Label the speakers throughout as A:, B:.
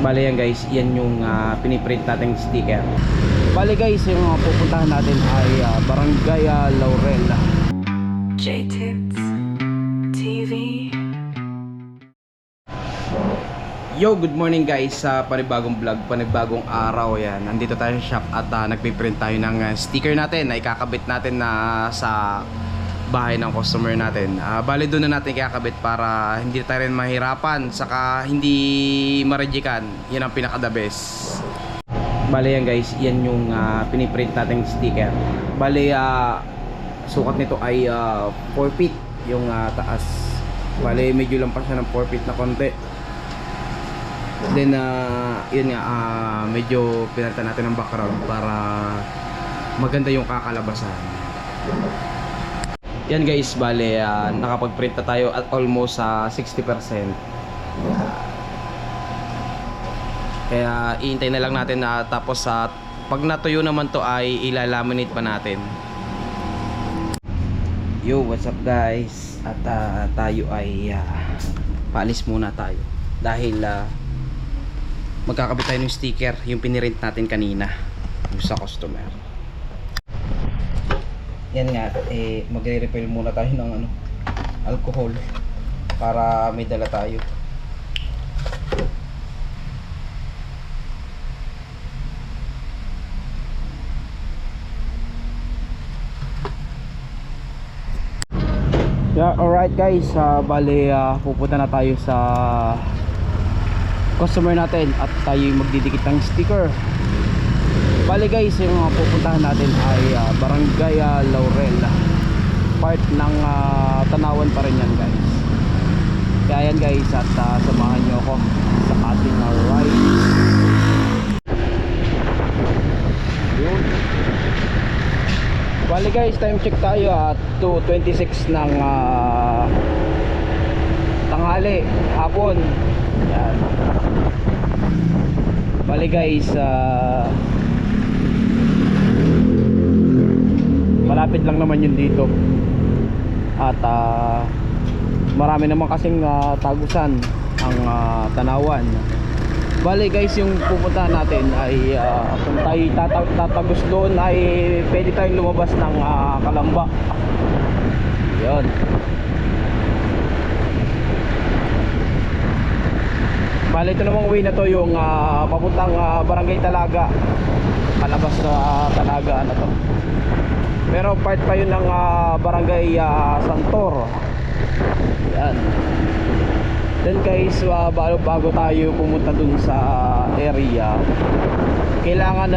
A: Bale yan guys, yan yung piniprint nating sticker. Bale guys, yung pupuntahan natin ay Barangay Laurel.
B: J-Tips TV.
A: Yo, good morning guys sa panibagong vlog, panibagong araw yan. Nandito tayo sa shop at nagpiprint tayo ng sticker natin na ikakabit natin na sa bahay ng customer natin. Bale doon na natin ikakabit para hindi tayo rin mahirapan, saka hindi marejikan. Yan ang pinaka the best. Bale yan guys, yan yung piniprint nating sticker. Bale sukat nito ay 4 feet yung taas. Bale medyo lang pa siya ng 4 feet na konti. Then yun nga, medyo pinalitan natin ng background para maganda yung kakalabasan. Yan guys, bale nakapag-print na tayo at almost 60%. Kaya iintay na lang natin na tapos pag natuyo naman to ay ilalaminate pa natin. Yo, what's up guys? At tayo ay paalis muna tayo dahil magkakabit tayo ng sticker, yung pinirint natin kanina yung sa customer. Yan nga, magre-refill muna tayo ng alcohol para may dala tayo. Yeah, alright guys, bale pupunta na tayo sa customer natin at tayo magdidikit ng sticker. Bale guys, yung pupuntahan natin ay Barangay Laurel, part ng Tanawan pa rin yan guys. Kaya yan guys, at samahan nyo ako sa ating ride. Yun. Bale guys, time check tayo at 2:26 ng tanghali, hapon. Yan. Bale guys, malapit lang naman yun dito. At marami naman kasing tagusan ang Tanawan. Bale guys, yung pupuntahan natin ay kung tayo tatagos doon ay pwede tayong lumabas ng Kalamba. Yun. Bale, ito namang way na to yung papuntang Barangay Talaga, palabas sa Talaga na to. Pero part pa yun ng Barangay Santor. Yan. Then guys, bago tayo pumunta dun sa area, kailangan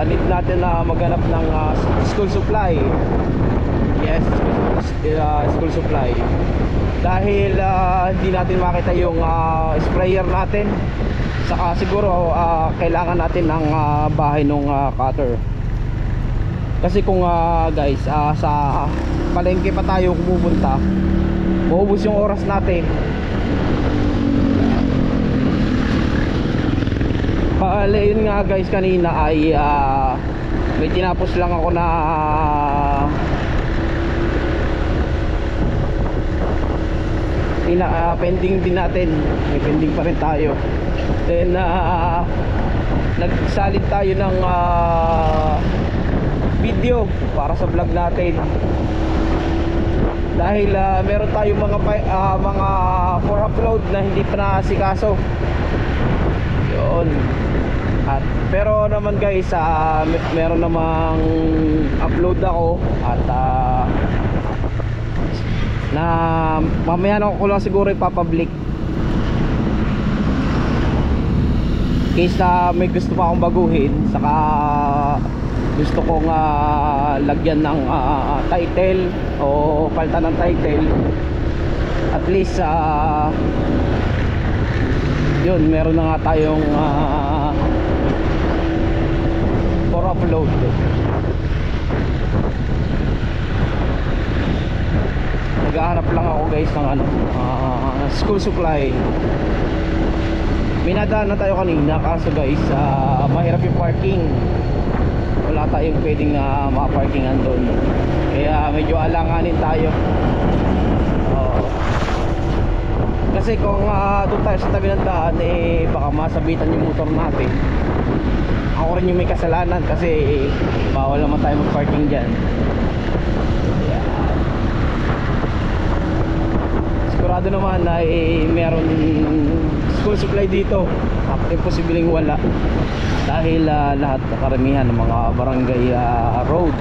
A: need natin na maghanap ng school supply. Yes, school supply. Dahil hindi natin makita yung sprayer natin, saka siguro kailangan natin ng bahay ng cutter. Kasi kung guys, sa palengke pa tayo pupunta, maubos yung oras natin. Bale, yun nga guys, kanina ay may tinapos lang ako na pending din natin. May pending pa rin tayo. Then nagsalit tayo ng video para sa vlog natin. Dahil meron tayong mga for upload na hindi pa naasikaso. Yun. Pero naman guys, meron namang upload ako at na mamaya na ko lang siguro ipapublic. Case na may gusto pa akong baguhin, saka gusto kong lagyan ng title o palitan ng title. At least yun, meron na nga tayong for upload. Naghahanap lang ako guys ng school supply. Minadaan na tayo kanina, kaso guys mahirap yung parking. Wala tayong pwedeng makaparkingan doon, kaya medyo alanganin tayo. Kasi kung doon tayo sa tabi ng daan, eh baka masabitan yung motor natin. Ako rin yung may kasalanan kasi bawal naman tayo mag-parking dyan. Ayan. Sigurado naman na meron school supply dito. Imposibleng wala dahil lahat karamihan ng mga barangay road.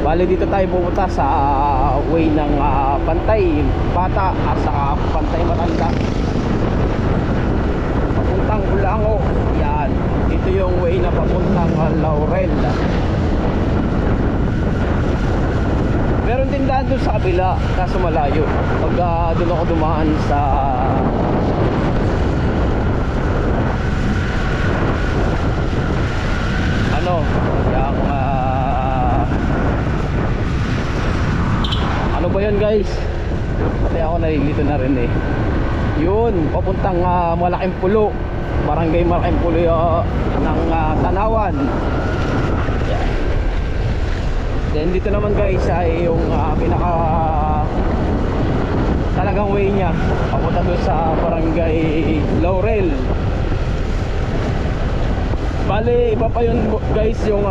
A: Bali dito tayo pupunta sa way ng Pantay Bata at sa Pantay Matanda papuntang Ulango. Yan, ito yung way na papuntang Laurel. Meron din daan doon sa kabila kaso malayo. Pag doon ako dumaan sa yung ano ba yun guys, pati ako nalilito na rin eh. Yun papuntang Malaking Pulo, barangay Malaking Pulo ng Tanawan. Yeah. Then dito naman guys ay yung pinaka talagang way nya papunta doon sa barangay Laurel. Bali, iba pa yun guys yung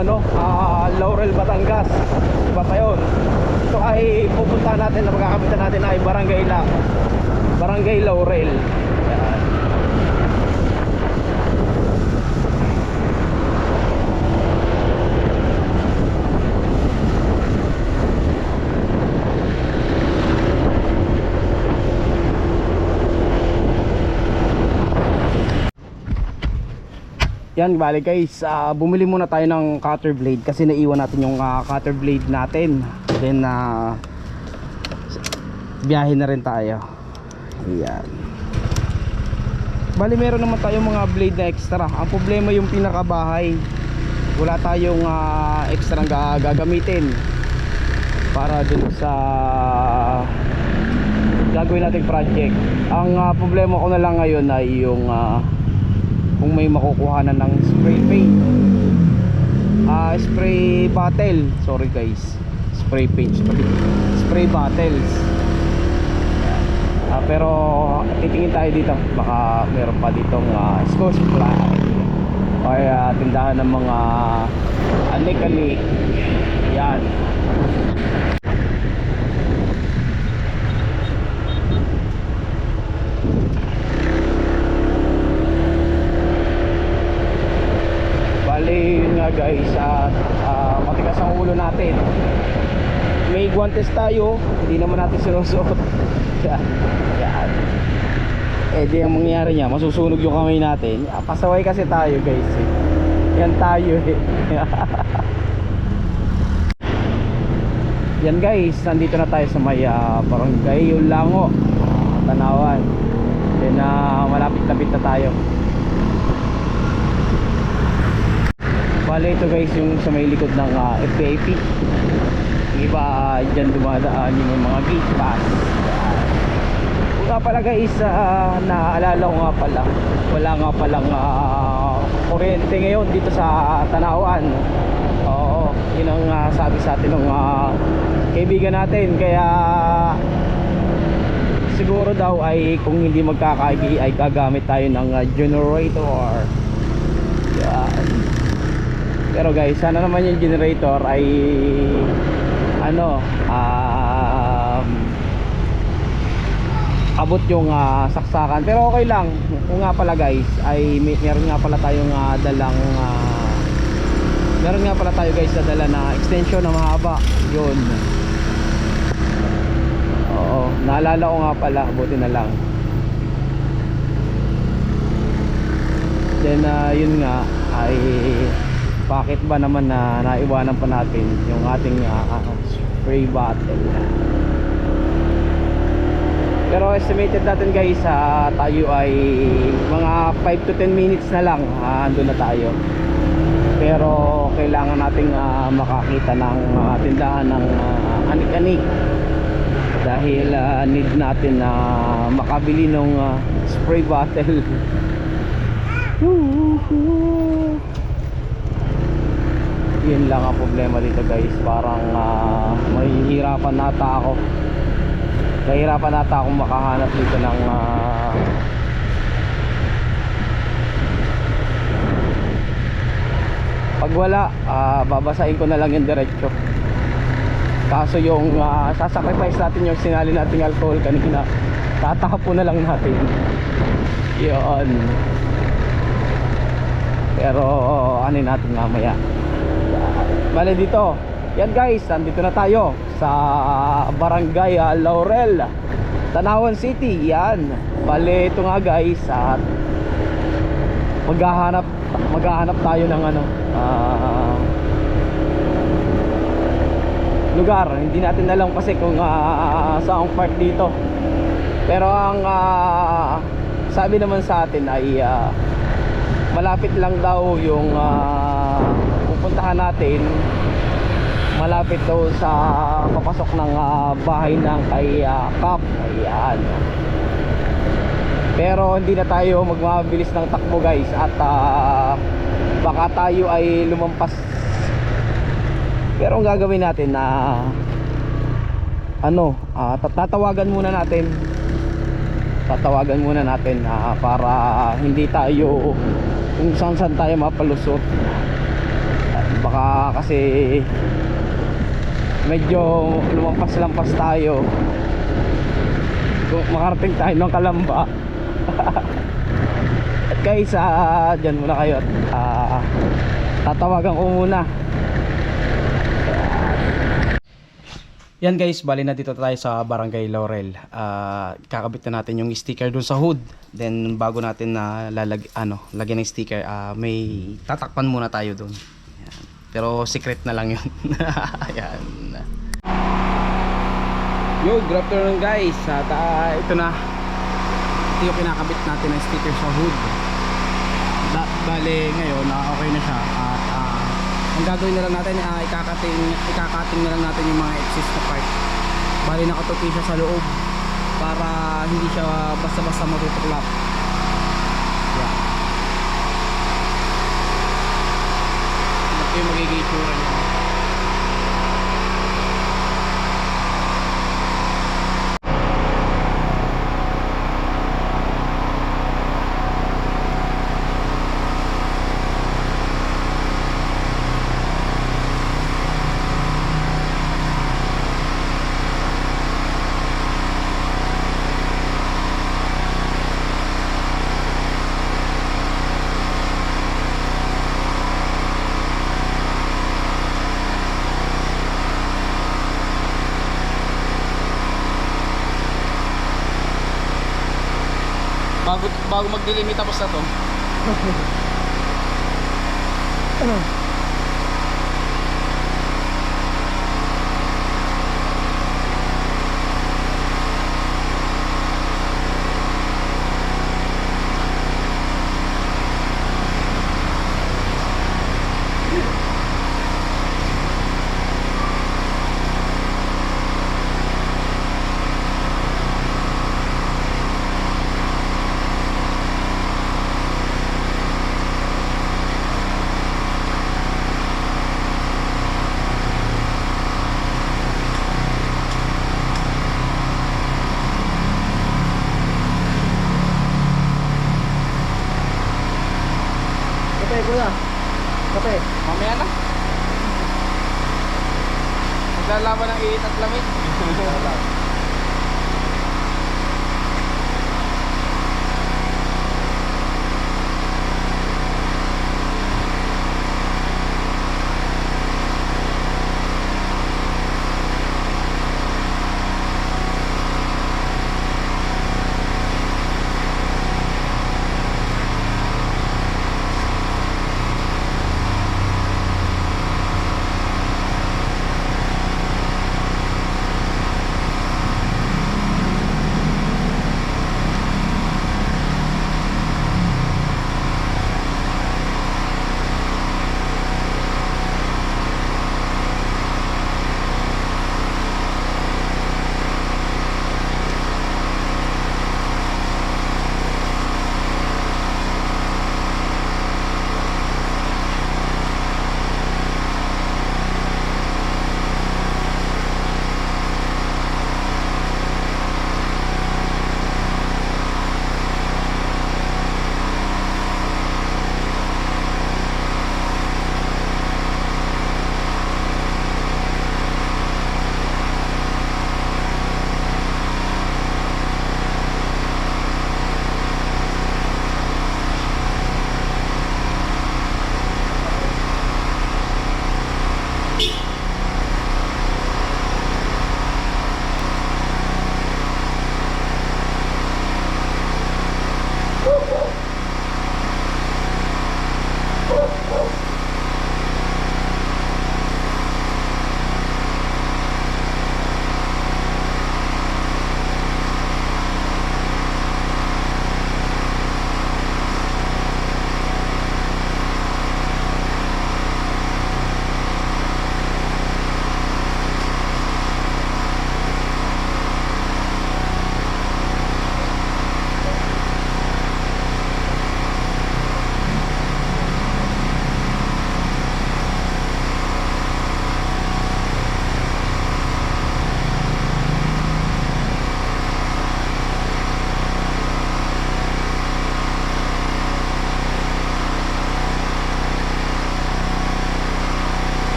A: Laurel, Batangas. Iba pa yun. Ito ay pupunta natin na magkakapitan natin ay Barangay Laurel. Yan. Yan, bali guys, bumili muna tayo ng cutter blade kasi naiwan natin yung cutter blade natin. Then biyahe na rin tayo. Yan. Bali meron naman tayong mga blade na extra. Ang problema yung pinakabahay, wala tayong extra na gagamitin para dun sa gagawin nating project. Ang problema ko na lang ngayon ay yung kung may makukuhanan ng spray paint, spray bottle, sorry guys, spray paint, spray bottles. Pero titingin tayo dito, baka meron pa ditong school supply o tindahan ng mga anik-anik. Yan. Bali yun nga guys, matigas ang ulo natin. May guantes tayo, hindi naman natin sinusuot. Yan. Di ang mangyayari niya, masusunog yung kamay natin. Pasaway kasi tayo guys eh. Yan tayo eh. Yan guys, nandito na tayo sa may barangay Ulango, Tanawan. Then malapit-lapit na tayo. Bale ito guys yung sa may likod ng FPIP. Yung iba dyan dumadaan yung mga gate pass. Nga pala guys, naalala ko nga pala, wala nga palang kuryente ngayon dito sa Tanawan. Oo, yun ang sabi sa atin ng kaibigan natin. Kaya siguro daw ay kung hindi magkakaigi ay gagamit tayo ng generator. Yan. Pero guys, sana naman yung generator ay abot yung saksakan. Pero okay lang. Kung nga pala guys ay meron nga pala tayong dalang meron nga pala tayo guys na dala na extension na mahaba. Yun. Oo, naalala ko nga pala, buti na lang. Then yun nga ay bakit ba naman na naiwanan pa natin yung ating spray bottle. Pero estimated natin guys, tayo ay mga 5 to 10 minutes na lang andun na tayo. Pero kailangan nating makakita ng tindahan ng anik-anik dahil need natin na makabili ng spray bottle. Yun lang ang problema dito guys, parang mahihirapan nata ako nahihirapan ata akong makahanap dito ng pag wala, babasahin ko na lang yung diretso. Kaso yung sasacrifice natin yung sinali nating alcohol kanina, tatapo na lang natin yun. Pero ano natin mamaya. Bale dito, yan guys, nandito na tayo sa Barangay Laurel, Tanawan City. Yan, bale ito nga guys, at maghahanap tayo ng ano, lugar. Hindi natin alam kasi kung saang part dito, pero ang sabi naman sa atin ay malapit lang daw yung pupuntahan natin, malapit daw sa papasok ng bahay ng kay Kap. Ayan, pero hindi na tayo magmabilis ng takbo guys, at baka tayo ay lumampas. Pero ang gagawin natin na tatawagan muna natin para hindi tayo kung saan tayo mapalusot. Baka kasi medyo lumampas-lampas tayo kung makarating tayo ng Kalamba. At guys, dyan muna kayo at tatawagan ko muna. Yan guys, bali na dito tayo sa Barangay Laurel. Kakabit na natin yung sticker doon sa hood. Then bago natin na lagyan ng sticker, may tatakpan muna tayo doon. Yan. Pero secret na lang yun. Ayan. Yo, good afternoon guys. At ito na. Ito yung kinakabit natin ng sticker sa hood. Bali ngayon, okay na siya. At ang gagawin na lang natin, ikakating na lang natin yung mga excess na part. Bali nakatupi siya sa loob para hindi siya basta-basta matutuklap. Yeah. Ito yung magiging itsura niya. Bago magdilim tapos na to. Kape kuya. Kape. Mamaya na. Maglalaban ng init at lamig.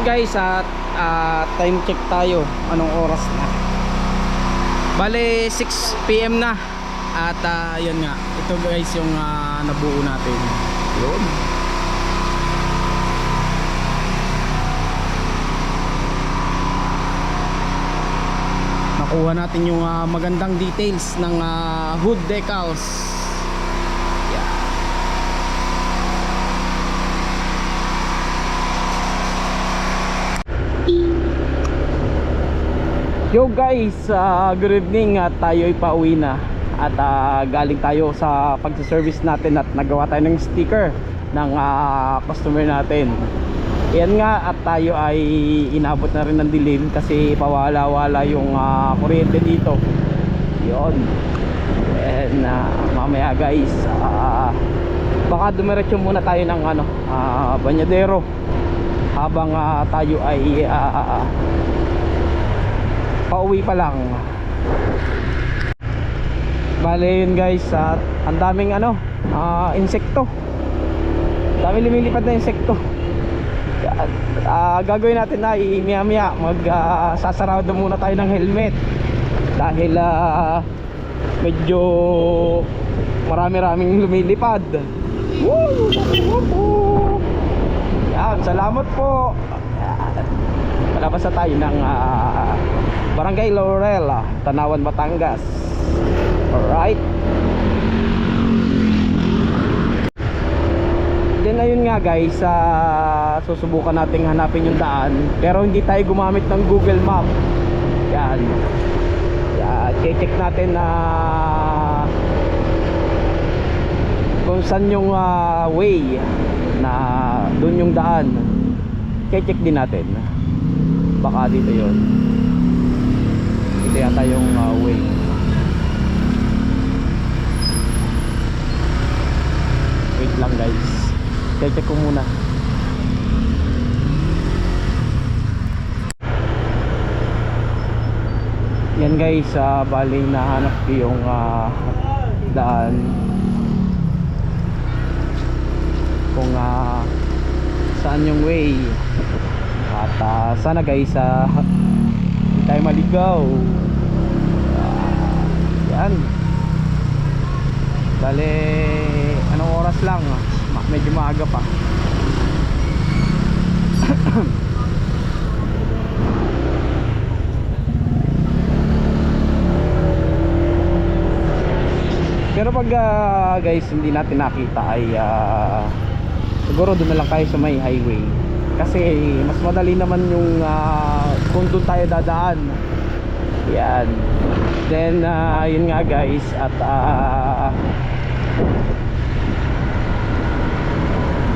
A: Yun guys, at time check tayo. Anong oras na? Bale 6 PM na. At yun nga, ito guys yung nabuo natin. Yun. Nakuha natin yung magandang details ng hood decals. Yeah. Yo guys, good evening. At tayo'y pauwi na. At galing tayo sa pagsaservice natin at nagawa tayo ng sticker ng customer natin. Yan nga, at tayo ay inabot na rin ng dilim kasi pawala-wala yung kuryente dito. Yun. And mamaya guys, baka dumiretso muna tayo ng Banyadero habang tayo ay pauwi pa lang. Bale yun guys, at ang daming insekto. Dami lumilipad na insekto. Gagawin natin na maya sasarado muna tayo ng helmet dahil medyo marami-raming lumilipad. Woo! Yan, salamat po. Palabas na tayo ng Barangay Laurel, Tanawan, Batangas. Alright. Then ayun nga guys, susubukan nating hanapin yung daan, pero hindi tayo gumamit ng Google Map. Yan. Check natin na kung saan yung way na doon yung daan. Check din natin. Baka dito yun. Ito yata yung way. Wait lang guys, check ko muna. Yan guys, baling nahanap ko yung daan kung saan yung way. At sana guys, hindi tayo maligaw. Yan. Bale, anong oras lang? Medyo maaga pa. Pero pag guys hindi natin nakita ay siguro doon na lang tayo sa may highway. Kasi mas madali naman yung kung doon tayo dadaan. Yan. Then yun nga guys, at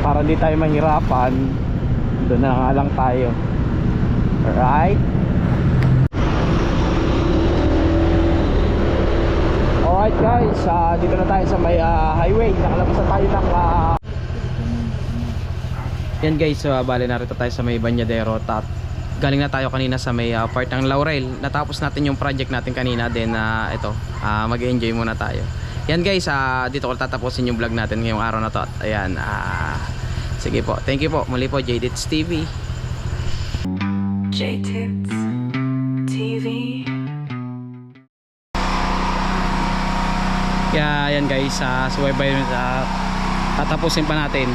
A: para di tayo mahirapan, doon na nga lang tayo. Alright. Alright guys, dito na tayo sa may highway. Nakalabas na tayo ng yan guys, bali narito tayo sa may Banyadero. Galing na tayo kanina sa may part ng Laurel. Natapos natin yung project natin kanina. Then ito, mag-enjoy muna tayo. Yan guys, dito ko tatapusin yung vlog natin ngayong araw na to. At ayan, sige po, thank you po. Muli po, JTips TV.
B: JTips TV.
A: Kaya yan guys, suwaybay tatapusin pa natin.